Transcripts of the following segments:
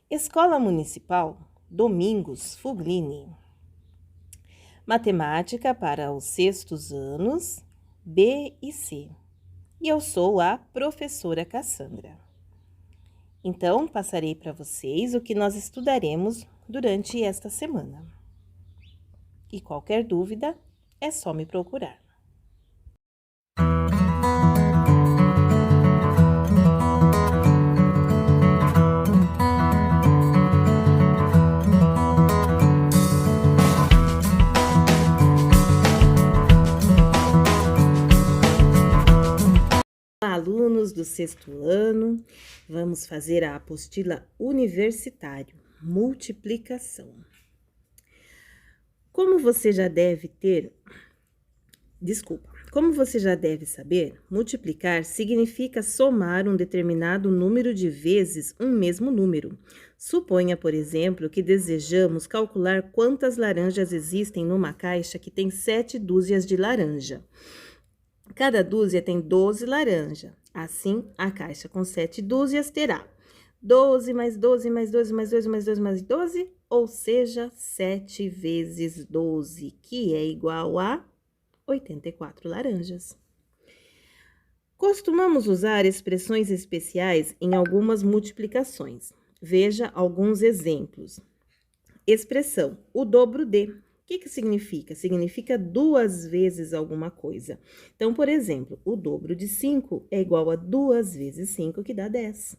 Escola Municipal Domingos Fuglini. Matemática para os sextos anos, B e C. E eu sou a professora Cassandra. Então, passarei para vocês o que nós estudaremos durante esta semana. E qualquer dúvida, é só me procurar. Alunos do sexto ano, vamos fazer a apostila universitário, multiplicação. Como você já deve saber, multiplicar significa somar um determinado número de vezes um mesmo número. Suponha, por exemplo, que desejamos calcular quantas laranjas existem numa caixa que tem 7 dúzias de laranja. Cada dúzia tem 12 laranjas. Assim, a caixa com 7 dúzias terá 12 mais 12 mais 12 mais 12 mais 12 mais 12, ou seja, 7 vezes 12, que é igual a 84 laranjas. Costumamos usar expressões especiais em algumas multiplicações. Veja alguns exemplos. Expressão, o dobro de. O que significa? Significa 2 vezes alguma coisa. Então, por exemplo, o dobro de 5 é igual a 2 vezes 5, que dá 10.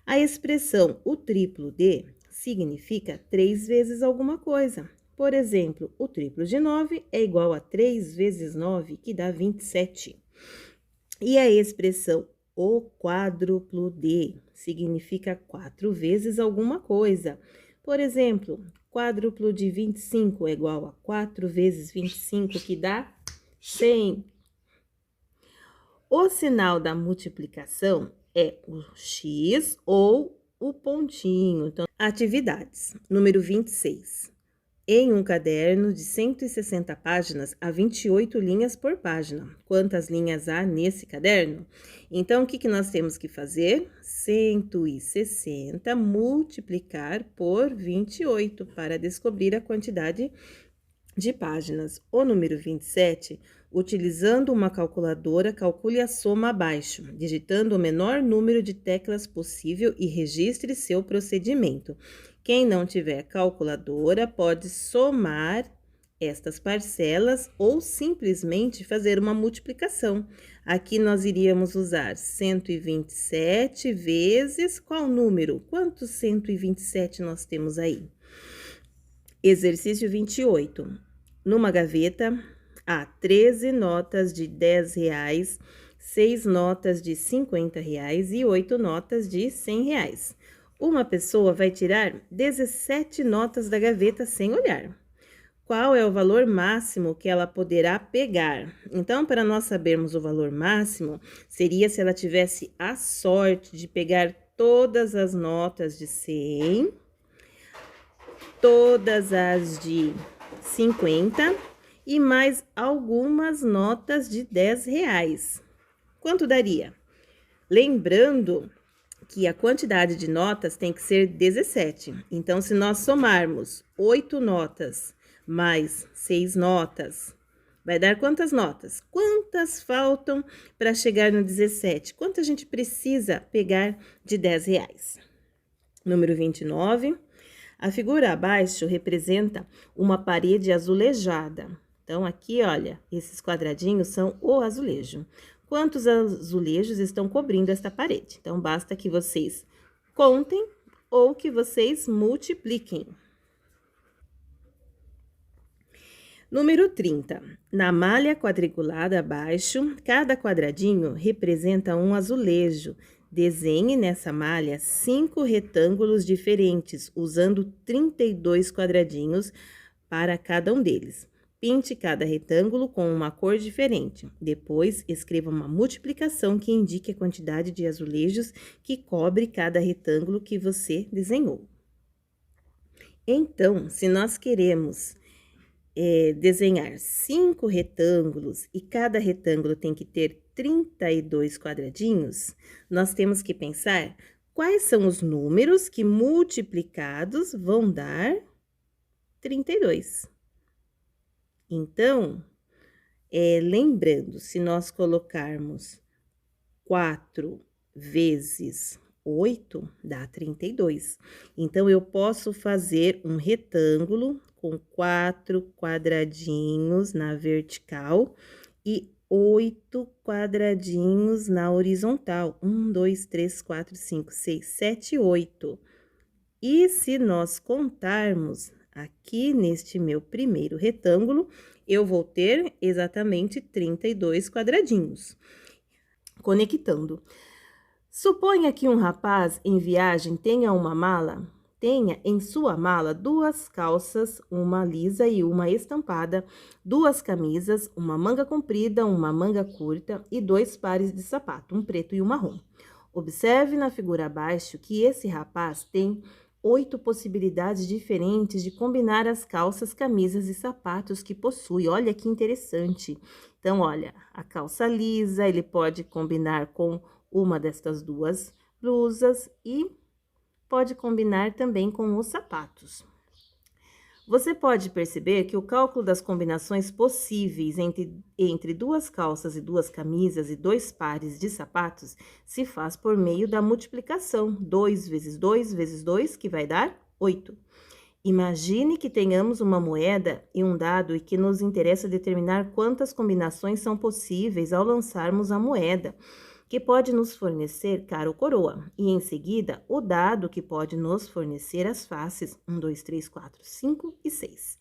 A expressão o triplo de significa 3 vezes alguma coisa. Por exemplo, o triplo de 9 é igual a 3 vezes 9, que dá 27. E a expressão o quádruplo de significa 4 vezes alguma coisa. Por exemplo, quádruplo de 25 é igual a 4 vezes 25, que dá 100. O sinal da multiplicação é o X ou o pontinho. Então, atividades. Número 26. Em um caderno de 160 páginas, há 28 linhas por página. Quantas linhas há nesse caderno? Então, o que nós temos que fazer? 160 multiplicar por 28 para descobrir a quantidade de páginas. O número 27, utilizando uma calculadora, calcule a soma abaixo, digitando o menor número de teclas possível e registre seu procedimento. Quem não tiver calculadora pode somar estas parcelas ou simplesmente fazer uma multiplicação. Aqui nós iríamos usar 127 vezes qual número? Quantos 127 nós temos aí? Exercício 28. Numa gaveta, há 13 notas de R$10, 6 notas de R$50 e 8 notas de R$100. Uma pessoa vai tirar 17 notas da gaveta sem olhar. Qual é o valor máximo que ela poderá pegar? Então, para nós sabermos o valor máximo, seria se ela tivesse a sorte de pegar todas as notas de 100, todas as de 50 e mais algumas notas de R$10. Quanto daria? Lembrando que a quantidade de notas tem que ser 17. Então, se nós somarmos 8 notas mais 6 notas, vai dar quantas notas? Quantas faltam para chegar no 17? Quanto a gente precisa pegar de R$10? Número 29. A figura abaixo representa uma parede azulejada. Então, aqui, olha, esses quadradinhos são o azulejo. Quantos azulejos estão cobrindo esta parede? Então, basta que vocês contem ou que vocês multipliquem. Número 30. Na malha quadriculada abaixo, cada quadradinho representa um azulejo. Desenhe nessa malha 5 retângulos diferentes, usando 32 quadradinhos para cada um deles. Pinte cada retângulo com uma cor diferente. Depois, escreva uma multiplicação que indique a quantidade de azulejos que cobre cada retângulo que você desenhou. Então, se nós queremos desenhar 5 retângulos e cada retângulo tem que ter 32 quadradinhos, nós temos que pensar Quais são os números que multiplicados vão dar 32? Então, lembrando, se nós colocarmos 4 vezes 8, dá 32. Então, eu posso fazer um retângulo com 4 quadradinhos na vertical e 8 quadradinhos na horizontal. 1, 2, 3, 4, 5, 6, 7, 8. E se nós contarmos aqui neste meu primeiro retângulo, eu vou ter exatamente 32 quadradinhos. Conectando. Suponha que um rapaz em viagem tenha em sua mala 2 calças, uma lisa e uma estampada, 2 camisas, uma manga comprida, uma manga curta e 2 pares de sapato, um preto e um marrom. Observe na figura abaixo que esse rapaz tem 8 possibilidades diferentes de combinar as calças, camisas e sapatos que possui. Olha que interessante. Então, olha, a calça lisa, ele pode combinar com uma destas 2 blusas e pode combinar também com os sapatos. Você pode perceber que o cálculo das combinações possíveis entre 2 calças e 2 camisas e 2 pares de sapatos se faz por meio da multiplicação. 2 vezes 2 vezes 2, que vai dar 8. Imagine que tenhamos uma moeda e um dado e que nos interessa determinar quantas combinações são possíveis ao lançarmos a moeda, que pode nos fornecer cara ou coroa, e em seguida o dado que pode nos fornecer as faces 1, 2, 3, 4, 5 e 6.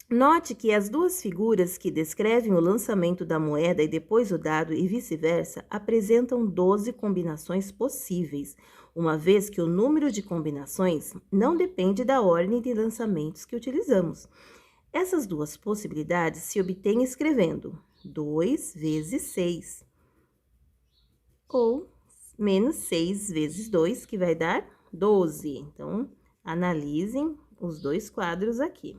Note que as 2 figuras que descrevem o lançamento da moeda e depois o dado e vice-versa apresentam 12 combinações possíveis, uma vez que o número de combinações não depende da ordem de lançamentos que utilizamos. Essas 2 possibilidades se obtêm escrevendo 2 vezes 6. Ou menos 6 vezes 2, que vai dar 12. Então, analisem os 2 quadros aqui.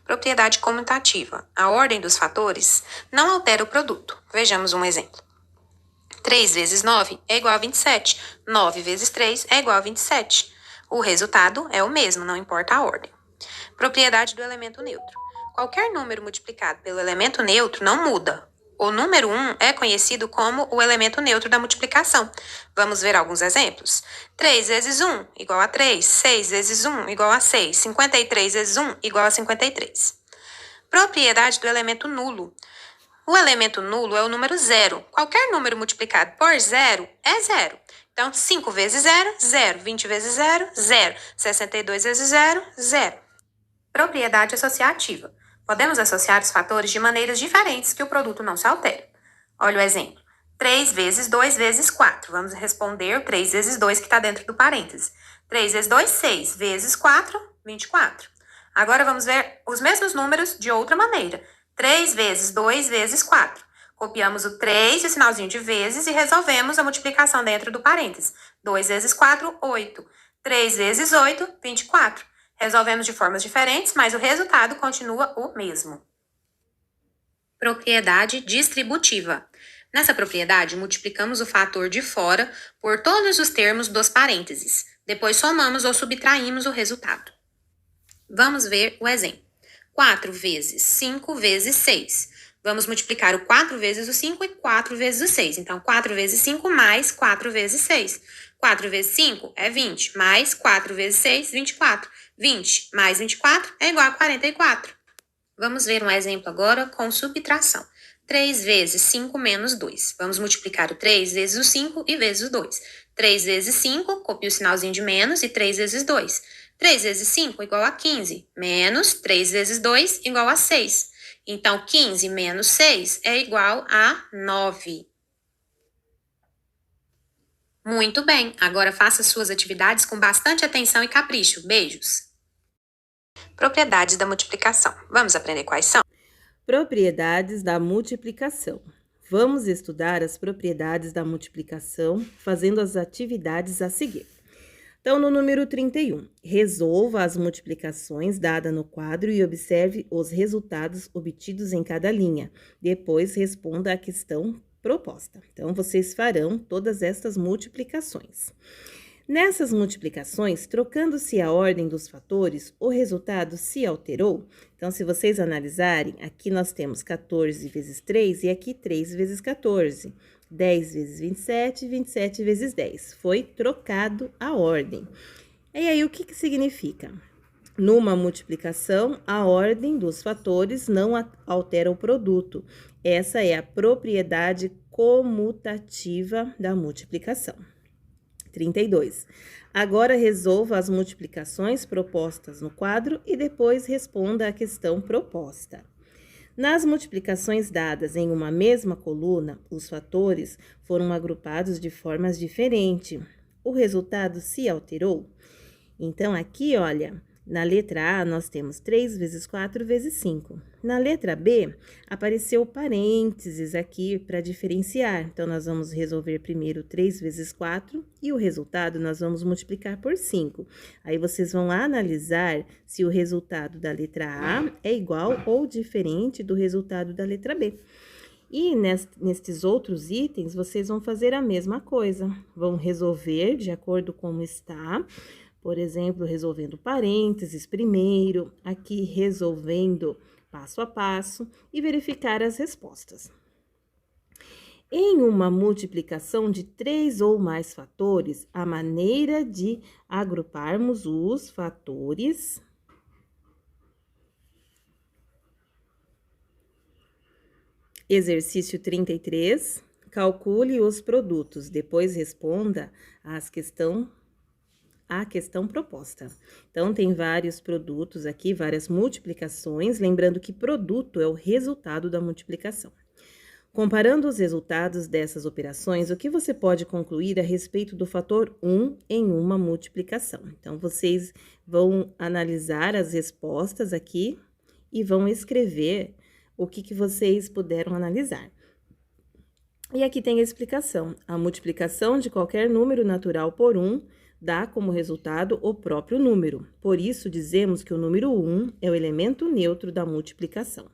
Propriedade comutativa. A ordem dos fatores não altera o produto. Vejamos um exemplo. 3 vezes 9 é igual a 27. 9 vezes 3 é igual a 27. O resultado é o mesmo, não importa a ordem. Propriedade do elemento neutro. Qualquer número multiplicado pelo elemento neutro não muda. O número 1 é conhecido como o elemento neutro da multiplicação. Vamos ver alguns exemplos. 3 vezes 1 igual a 3, 6 vezes 1 igual a 6, 53 vezes 1 igual a 53. Propriedade do elemento nulo. O elemento nulo é o número 0. Qualquer número multiplicado por 0 é 0. Então, 5 vezes 0, 0. 20 vezes 0, 0. 62 vezes 0, 0. Propriedade associativa. Podemos associar os fatores de maneiras diferentes que o produto não se altere. Olha o exemplo. 3 vezes 2 vezes 4. Vamos responder o 3 vezes 2 que está dentro do parêntese. 3 vezes 2, 6. Vezes 4, 24. Agora vamos ver os mesmos números de outra maneira. 3 vezes 2 vezes 4. Copiamos o 3 e o sinalzinho de vezes e resolvemos a multiplicação dentro do parêntese. 2 vezes 4, 8. 3 vezes 8, 24. Resolvemos de formas diferentes, mas o resultado continua o mesmo. Propriedade distributiva. Nessa propriedade, multiplicamos o fator de fora por todos os termos dos parênteses. Depois somamos ou subtraímos o resultado. Vamos ver o exemplo. 4 vezes 5 vezes 6. Vamos multiplicar o 4 vezes o 5 e 4 vezes o 6. Então, 4 vezes 5 mais 4 vezes 6. 4 vezes 5 é 20, mais 4 vezes 6, 24. 20 mais 24 é igual a 44. Vamos ver um exemplo agora com subtração. 3 vezes 5 menos 2. Vamos multiplicar o 3 vezes o 5 e vezes o 2. 3 vezes 5, copia o sinalzinho de menos, e 3 vezes 2. 3 vezes 5 igual a 15, menos 3 vezes 2 igual a 6. Então, 15 menos 6 é igual a 9. Muito bem, agora faça suas atividades com bastante atenção e capricho. Beijos! Propriedades da multiplicação. Vamos aprender quais são? Propriedades da multiplicação. Vamos estudar as propriedades da multiplicação fazendo as atividades a seguir. Então, no número 31, resolva as multiplicações dadas no quadro e observe os resultados obtidos em cada linha. Depois, responda a questão proposta. Então, vocês farão todas estas multiplicações. Nessas multiplicações, trocando-se a ordem dos fatores, o resultado se alterou. Então, se vocês analisarem, aqui nós temos 14 vezes 3 e aqui 3 vezes 14. 10 vezes 27, 27 vezes 10. Foi trocado a ordem. E aí, o que significa? Numa multiplicação, a ordem dos fatores não altera o produto. Essa é a propriedade comutativa da multiplicação. 32. Agora resolva as multiplicações propostas no quadro e depois responda à questão proposta. Nas multiplicações dadas em uma mesma coluna, os fatores foram agrupados de formas diferentes. O resultado se alterou? Então, aqui, olha, na letra A, nós temos 3 vezes 4 vezes 5. Na letra B, apareceu parênteses aqui para diferenciar. Então, nós vamos resolver primeiro 3 vezes 4 e o resultado nós vamos multiplicar por 5. Aí, vocês vão analisar se o resultado da letra A é igual ou diferente do resultado da letra B. E nestes outros itens, vocês vão fazer a mesma coisa. Vão resolver de acordo com como está. Por exemplo, resolvendo parênteses primeiro, aqui resolvendo passo a passo e verificar as respostas. Em uma multiplicação de 3 ou mais fatores, a maneira de agruparmos os fatores Exercício 33, calcule os produtos, depois responda à questão proposta. Então, tem vários produtos aqui, várias multiplicações, lembrando que produto é o resultado da multiplicação. Comparando os resultados dessas operações, o que você pode concluir a respeito do fator 1 em uma multiplicação? Então, vocês vão analisar as respostas aqui e vão escrever o que vocês puderam analisar. E aqui tem a explicação. A multiplicação de qualquer número natural por 1 dá como resultado o próprio número. Por isso, dizemos que o número 1 é o elemento neutro da multiplicação.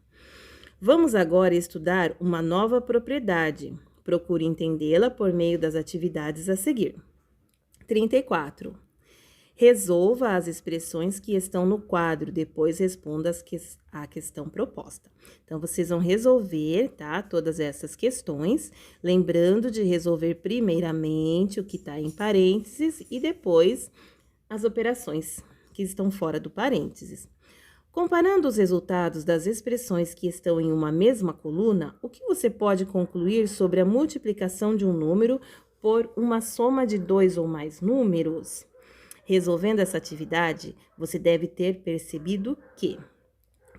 Vamos agora estudar uma nova propriedade. Procure entendê-la por meio das atividades a seguir. 34. Resolva as expressões que estão no quadro, depois responda à questão proposta. Então, vocês vão resolver, tá? Todas essas questões, lembrando de resolver primeiramente o que está em parênteses e depois as operações que estão fora do parênteses. Comparando os resultados das expressões que estão em uma mesma coluna, o que você pode concluir sobre a multiplicação de um número por uma soma de 2 ou mais números? Resolvendo essa atividade, você deve ter percebido que,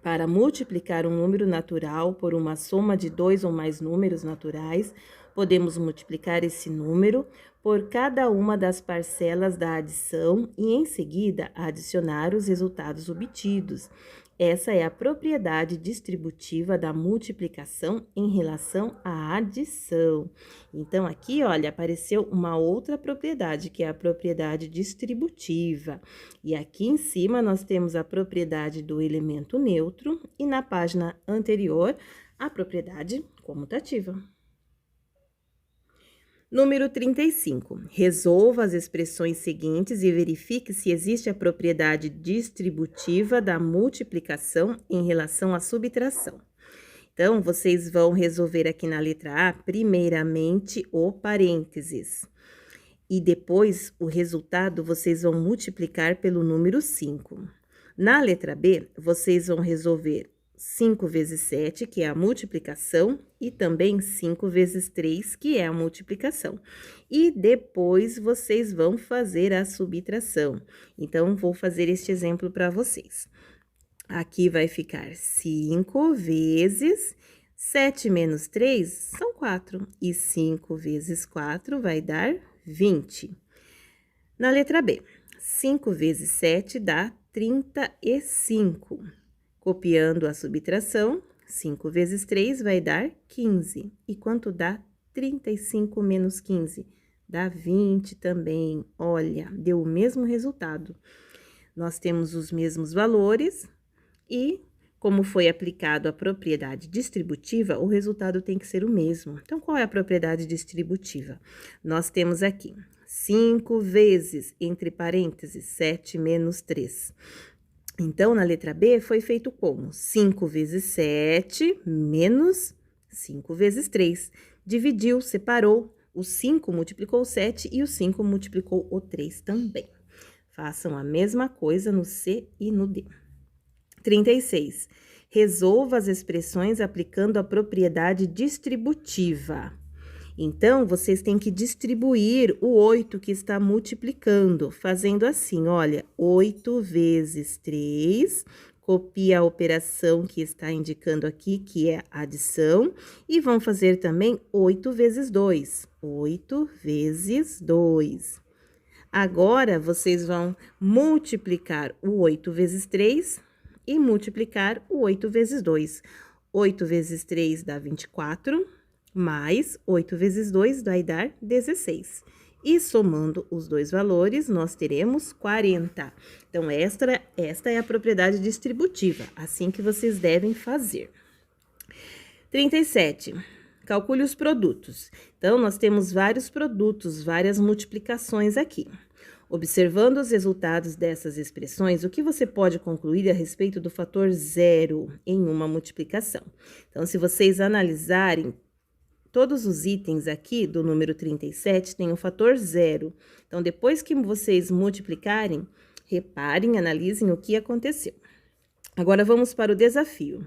para multiplicar um número natural por uma soma de 2 ou mais números naturais, podemos multiplicar esse número por cada uma das parcelas da adição e, em seguida, adicionar os resultados obtidos. Essa é a propriedade distributiva da multiplicação em relação à adição. Então, aqui, olha, apareceu uma outra propriedade, que é a propriedade distributiva. E aqui em cima, nós temos a propriedade do elemento neutro e na página anterior, a propriedade comutativa. Número 35. Resolva as expressões seguintes e verifique se existe a propriedade distributiva da multiplicação em relação à subtração. Então, vocês vão resolver aqui na letra A, primeiramente, o parênteses. E depois, o resultado, vocês vão multiplicar pelo número 5. Na letra B, vocês vão resolver 5 vezes 7, que é a multiplicação, e também 5 vezes 3, que é a multiplicação. E depois, vocês vão fazer a subtração. Então, vou fazer este exemplo para vocês. Aqui vai ficar 5 vezes 7 menos 3 são 4. E 5 vezes 4 vai dar 20. Na letra B, 5 vezes 7 dá 35. Copiando a subtração, 5 vezes 3 vai dar 15. E quanto dá 35 menos 15? Dá 20 também. Olha, deu o mesmo resultado. Nós temos os mesmos valores e como foi aplicado a propriedade distributiva, o resultado tem que ser o mesmo. Então, qual é a propriedade distributiva? Nós temos aqui 5 vezes, entre parênteses, 7 menos 3. Então, na letra B, foi feito como? 5 vezes 7 menos 5 vezes 3. Dividiu, separou, o 5 multiplicou o 7 e o 5 multiplicou o 3 também. Façam a mesma coisa no C e no D. 36. Resolva as expressões aplicando a propriedade distributiva. Então, vocês têm que distribuir o 8 que está multiplicando, fazendo assim, olha, 8 vezes 3, copia a operação que está indicando aqui, que é adição, e vão fazer também 8 vezes 2, 8 vezes 2. Agora, vocês vão multiplicar o 8 vezes 3 e multiplicar o 8 vezes 2. 8 vezes 3 dá 24, mais 8 vezes 2 vai dar 16. E somando os dois valores, nós teremos 40. Então, esta é a propriedade distributiva, assim que vocês devem fazer. 37. Calcule os produtos. Então, nós temos vários produtos, várias multiplicações aqui. Observando os resultados dessas expressões, o que você pode concluir a respeito do fator zero em uma multiplicação? Então, se vocês analisarem, todos os itens aqui do número 37 têm o fator zero. Então, depois que vocês multiplicarem, reparem, analisem o que aconteceu. Agora, vamos para o desafio.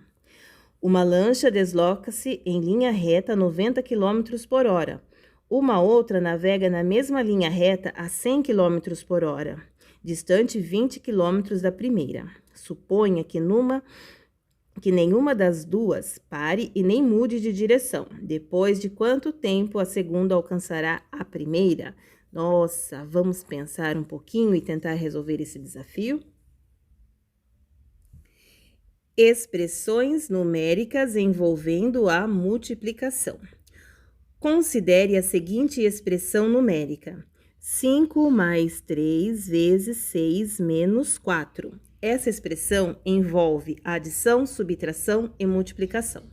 Uma lancha desloca-se em linha reta a 90 km por hora. Uma outra navega na mesma linha reta a 100 km por hora, distante 20 km da primeira. Suponha que nenhuma das duas pare e nem mude de direção. Depois de quanto tempo a segunda alcançará a primeira? Nossa, vamos pensar um pouquinho e tentar resolver esse desafio? Expressões numéricas envolvendo a multiplicação. Considere a seguinte expressão numérica: 5 mais 3 vezes 6 menos 4. Essa expressão envolve adição, subtração e multiplicação.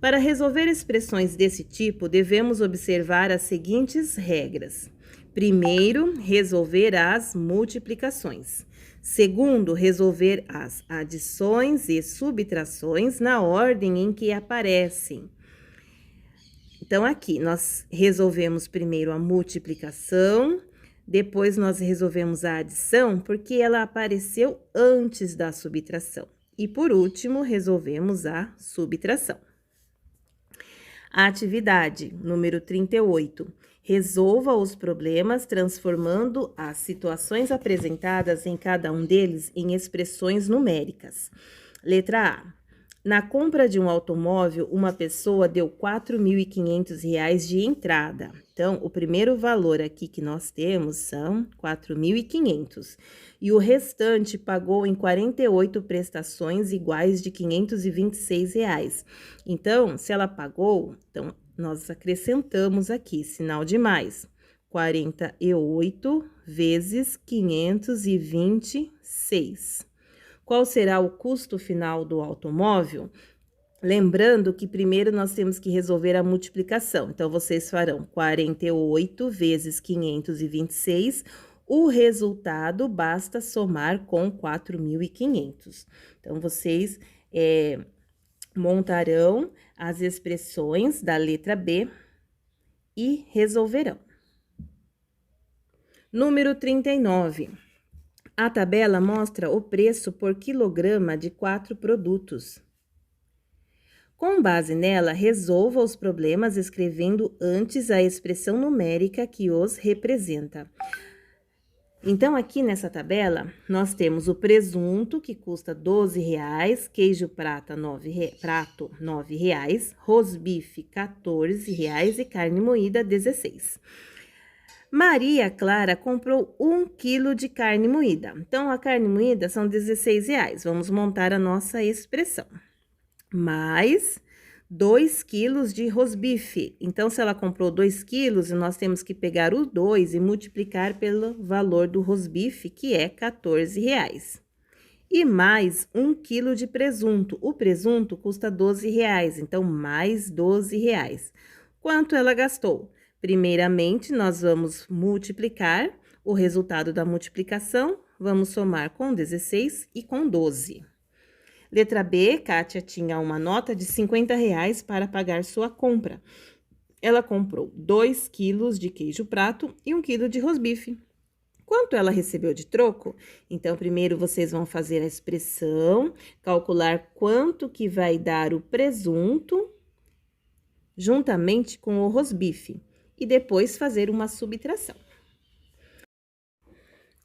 Para resolver expressões desse tipo, devemos observar as seguintes regras. Primeiro, resolver as multiplicações. Segundo, resolver as adições e subtrações na ordem em que aparecem. Então, aqui, nós resolvemos primeiro a multiplicação, depois nós resolvemos a adição, porque ela apareceu antes da subtração. E, por último, resolvemos a subtração. A atividade número 38. Resolva os problemas transformando as situações apresentadas em cada um deles em expressões numéricas. Letra A. Na compra de um automóvel, uma pessoa deu R$ 4.500 de entrada. Então, o primeiro valor aqui que nós temos são R$ 4.500. E o restante pagou em 48 prestações iguais de R$ 526. Então, se ela pagou, então, nós acrescentamos aqui, sinal de mais, 48 vezes 526. Qual será o custo final do automóvel? Lembrando que primeiro nós temos que resolver a multiplicação. Então, vocês farão 48 vezes 526. O resultado basta somar com 4.500. Então, vocês montarão as expressões da letra B e resolverão. Número 39. A tabela mostra o preço por quilograma de 4 produtos. Com base nela, resolva os problemas escrevendo antes a expressão numérica que os representa. Então, aqui nessa tabela, nós temos o presunto, que custa R$ 12,00, queijo prato R$ 9,00, rosbife R$ 14,00 e carne moída R$ 16,00. Maria Clara comprou 1 quilo de carne moída. Então, a carne moída são R$ 16,00. Vamos montar a nossa expressão. Mais 2 quilos de rosbife. Então, se ela comprou 2 quilos, nós temos que pegar o 2 e multiplicar pelo valor do rosbife, que é R$ 14,00. e mais 1 quilo de presunto. O presunto custa R$ 12, então mais R$ 12. Quanto ela gastou? Primeiramente, nós vamos multiplicar o resultado da multiplicação, vamos somar com 16 e com 12. Letra B, Kátia tinha uma nota de R$ 50 para pagar sua compra. Ela comprou 2 quilos de queijo prato e 1 quilo de rosbife. Quanto ela recebeu de troco? Então, primeiro vocês vão fazer a expressão, calcular quanto que vai dar o presunto juntamente com o rosbife e depois fazer uma subtração.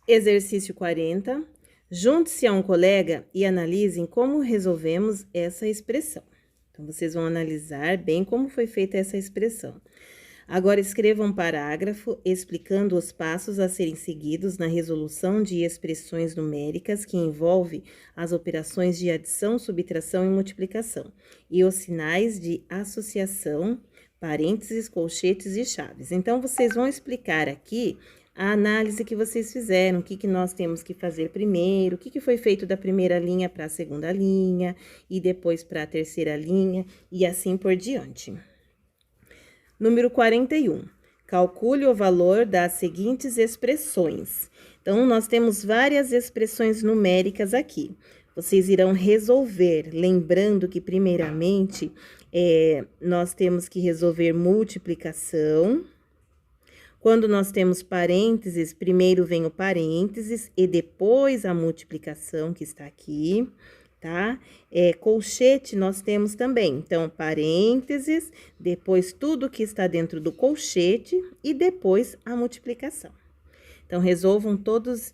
Exercício 40. Junte-se a um colega e analisem como resolvemos essa expressão. Então, vocês vão analisar bem como foi feita essa expressão. Agora, escreva um parágrafo explicando os passos a serem seguidos na resolução de expressões numéricas que envolve as operações de adição, subtração e multiplicação, e os sinais de associação, parênteses, colchetes e chaves. Então, vocês vão explicar aqui a análise que vocês fizeram, o que nós temos que fazer primeiro, o que foi feito da primeira linha para a segunda linha, e depois para a terceira linha, e assim por diante. Número 41. Calcule o valor das seguintes expressões. Então, nós temos várias expressões numéricas aqui. Vocês irão resolver, lembrando que, primeiramente, nós temos que resolver multiplicação. Quando nós temos parênteses, primeiro vem o parênteses e depois a multiplicação que está aqui, tá? Colchete nós temos também, então, parênteses, depois tudo que está dentro do colchete e depois a multiplicação. Então, resolvam todos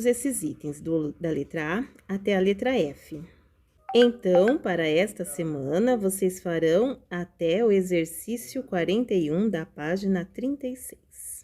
esses itens, da letra A até a letra F. Então, para esta semana, vocês farão até o exercício 41 da página 36.